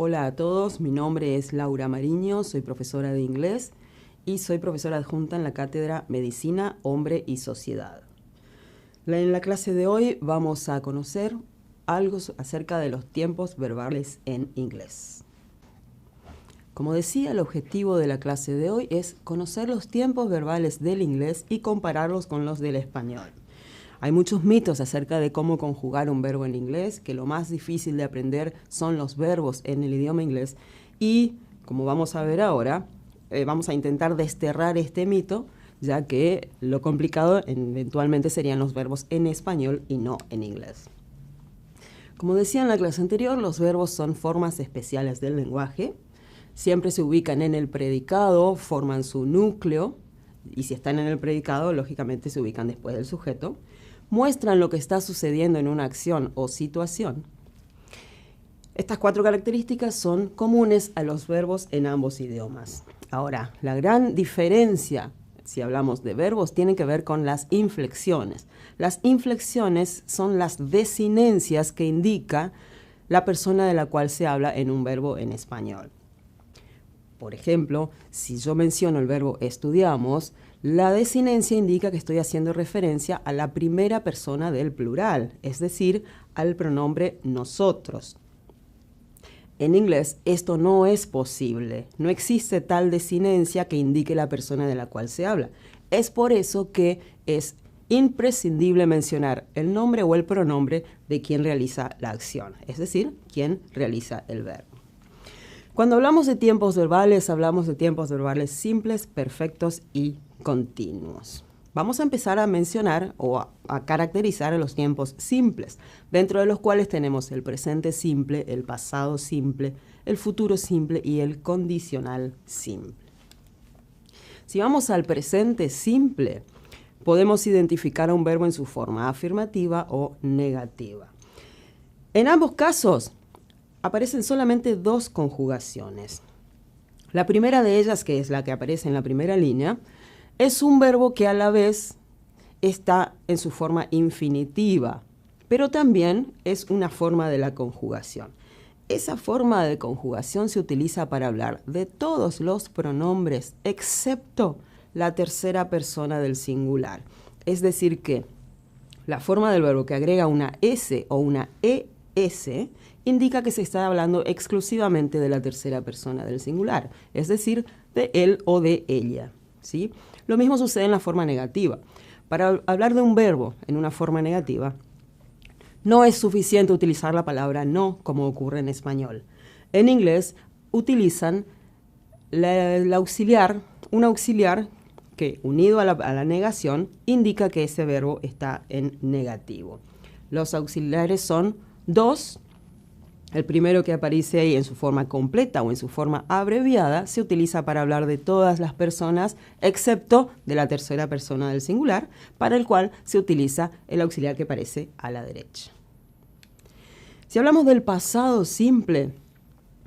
Hola a todos, mi nombre es Laura Mariño, soy profesora de inglés y soy profesora adjunta en la cátedra Medicina, Hombre y Sociedad. En la clase de hoy vamos a conocer algo acerca de los tiempos verbales en inglés. Como decía, el objetivo de la clase de hoy es conocer los tiempos verbales del inglés y compararlos con los del español. Hay muchos mitos acerca de cómo conjugar un verbo en inglés, que lo más difícil de aprender son los verbos en el idioma inglés. Y, como vamos a ver ahora, vamos a intentar desterrar este mito, ya que lo complicado eventualmente serían los verbos en español y no en inglés. Como decía en la clase anterior, los verbos son formas especiales del lenguaje. Siempre se ubican en el predicado, forman su núcleo, y si están en el predicado, lógicamente se ubican después del sujeto. Muestran lo que está sucediendo en una acción o situación. Estas 4 características son comunes a los verbos en ambos idiomas. Ahora, la gran diferencia, si hablamos de verbos, tiene que ver con las inflexiones. Las inflexiones son las desinencias que indica la persona de la cual se habla en un verbo en español. Por ejemplo, si yo menciono el verbo estudiamos, la desinencia indica que estoy haciendo referencia a la primera persona del plural, es decir, al pronombre nosotros. En inglés esto no es posible, no existe tal desinencia que indique la persona de la cual se habla. Es por eso que es imprescindible mencionar el nombre o el pronombre de quien realiza la acción, es decir, quien realiza el verbo. Cuando hablamos de tiempos verbales, hablamos de tiempos verbales simples, perfectos y continuos. Vamos a empezar a mencionar o a caracterizar los tiempos simples, dentro de los cuales tenemos el presente simple, el pasado simple, el futuro simple y el condicional simple. Si vamos al presente simple, podemos identificar a un verbo en su forma afirmativa o negativa. En ambos casos, aparecen solamente 2 conjugaciones. La primera de ellas, que es la que aparece en la primera línea, es un verbo que a la vez está en su forma infinitiva, pero también es una forma de la conjugación. Esa forma de conjugación se utiliza para hablar de todos los pronombres, excepto la tercera persona del singular. Es decir que la forma del verbo que agrega una S o una ES indica que se está hablando exclusivamente de la tercera persona del singular, es decir, de él o de ella, ¿sí? Lo mismo sucede en la forma negativa. Para hablar de un verbo en una forma negativa, no es suficiente utilizar la palabra no, como ocurre en español. En inglés utilizan un auxiliar que, unido a la negación, indica que ese verbo está en negativo. Los auxiliares son 2. El primero que aparece ahí en su forma completa o en su forma abreviada se utiliza para hablar de todas las personas, excepto de la tercera persona del singular, para el cual se utiliza el auxiliar que aparece a la derecha. Si hablamos del pasado simple,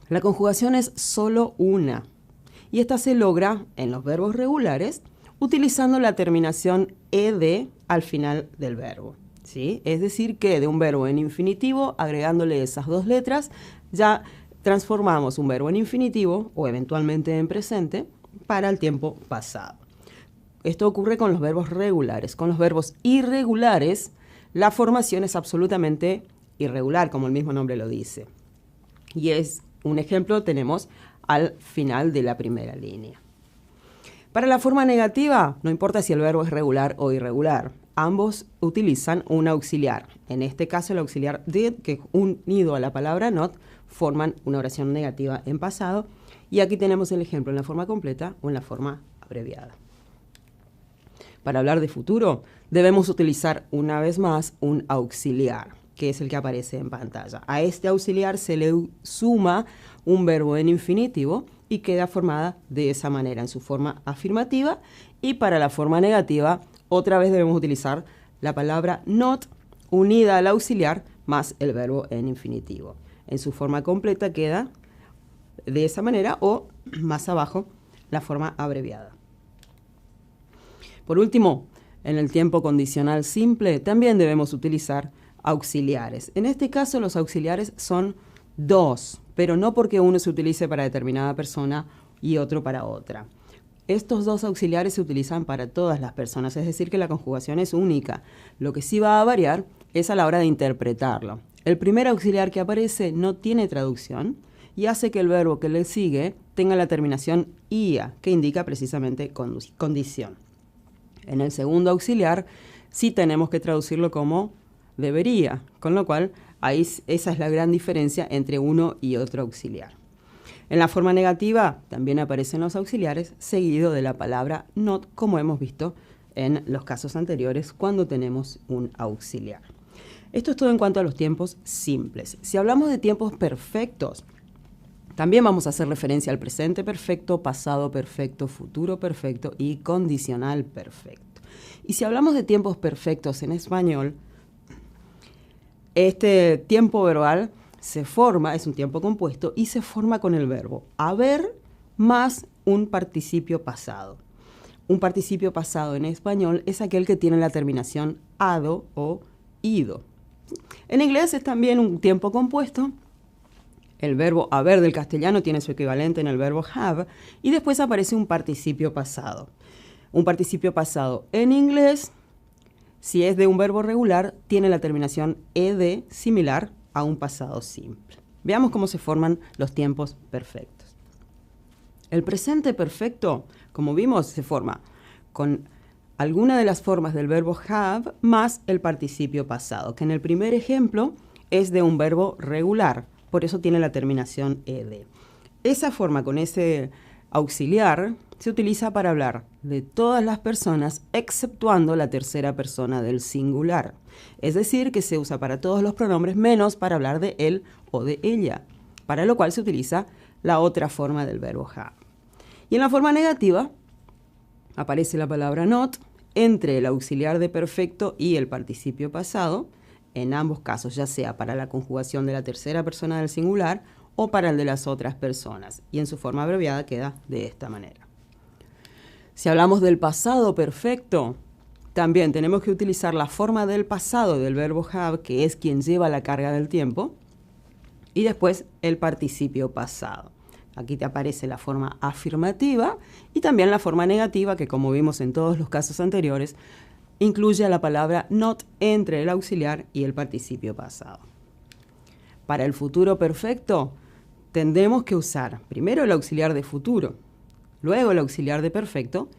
la conjugación es solo una, y esta se logra en los verbos regulares utilizando la terminación ed al final del verbo. ¿Sí? Es decir, que de un verbo en infinitivo, agregándole esas 2 letras, ya transformamos un verbo en infinitivo o eventualmente en presente para el tiempo pasado. Esto ocurre con los verbos regulares. Con los verbos irregulares, la formación es absolutamente irregular, como el mismo nombre lo dice. Y es un ejemplo tenemos al final de la primera línea. Para la forma negativa, no importa si el verbo es regular o irregular. Ambos utilizan un auxiliar. En este caso, el auxiliar did, que unido a la palabra not, forman una oración negativa en pasado. Y aquí tenemos el ejemplo en la forma completa o en la forma abreviada. Para hablar de futuro, debemos utilizar una vez más un auxiliar, que es el que aparece en pantalla. A este auxiliar se le suma un verbo en infinitivo y queda formada de esa manera, en su forma afirmativa. Y para la forma negativa, otra vez debemos utilizar la palabra not unida al auxiliar más el verbo en infinitivo. En su forma completa queda de esa manera o más abajo la forma abreviada. Por último, en el tiempo condicional simple también debemos utilizar auxiliares. En este caso los auxiliares son 2, pero no porque uno se utilice para determinada persona y otro para otra. Estos dos auxiliares se utilizan para todas las personas, es decir, que la conjugación es única. Lo que sí va a variar es a la hora de interpretarlo. El primer auxiliar que aparece no tiene traducción y hace que el verbo que le sigue tenga la terminación ia, que indica precisamente condición. En el segundo auxiliar sí tenemos que traducirlo como debería, con lo cual ahí esa es la gran diferencia entre uno y otro auxiliar. En la forma negativa también aparecen los auxiliares seguido de la palabra not, como hemos visto en los casos anteriores cuando tenemos un auxiliar. Esto es todo en cuanto a los tiempos simples. Si hablamos de tiempos perfectos, también vamos a hacer referencia al presente perfecto, pasado perfecto, futuro perfecto y condicional perfecto. Y si hablamos de tiempos perfectos en español, este tiempo verbal se forma, es un tiempo compuesto, y se forma con el verbo haber más un participio pasado. Un participio pasado en español es aquel que tiene la terminación ado o ido. En inglés es también un tiempo compuesto. El verbo haber del castellano tiene su equivalente en el verbo have, y después aparece un participio pasado. Un participio pasado en inglés, si es de un verbo regular, tiene la terminación ed similar a un pasado simple. Veamos cómo se forman los tiempos perfectos. El presente perfecto, como vimos, se forma con alguna de las formas del verbo have más el participio pasado, que en el primer ejemplo es de un verbo regular, por eso tiene la terminación ed. Esa forma con ese auxiliar se utiliza para hablar de todas las personas exceptuando la tercera persona del singular. Es decir, que se usa para todos los pronombres menos para hablar de él o de ella, para lo cual se utiliza la otra forma del verbo have. Y en la forma negativa aparece la palabra not entre el auxiliar de perfecto y el participio pasado, en ambos casos, ya sea para la conjugación de la tercera persona del singular o para el de las otras personas, y en su forma abreviada queda de esta manera. Si hablamos del pasado perfecto, también tenemos que utilizar la forma del pasado del verbo have, que es quien lleva la carga del tiempo, y después el participio pasado. Aquí te aparece la forma afirmativa y también la forma negativa, que como vimos en todos los casos anteriores, incluye a la palabra not entre el auxiliar y el participio pasado. Para el futuro perfecto, tendremos que usar primero el auxiliar de futuro, luego el auxiliar de perfecto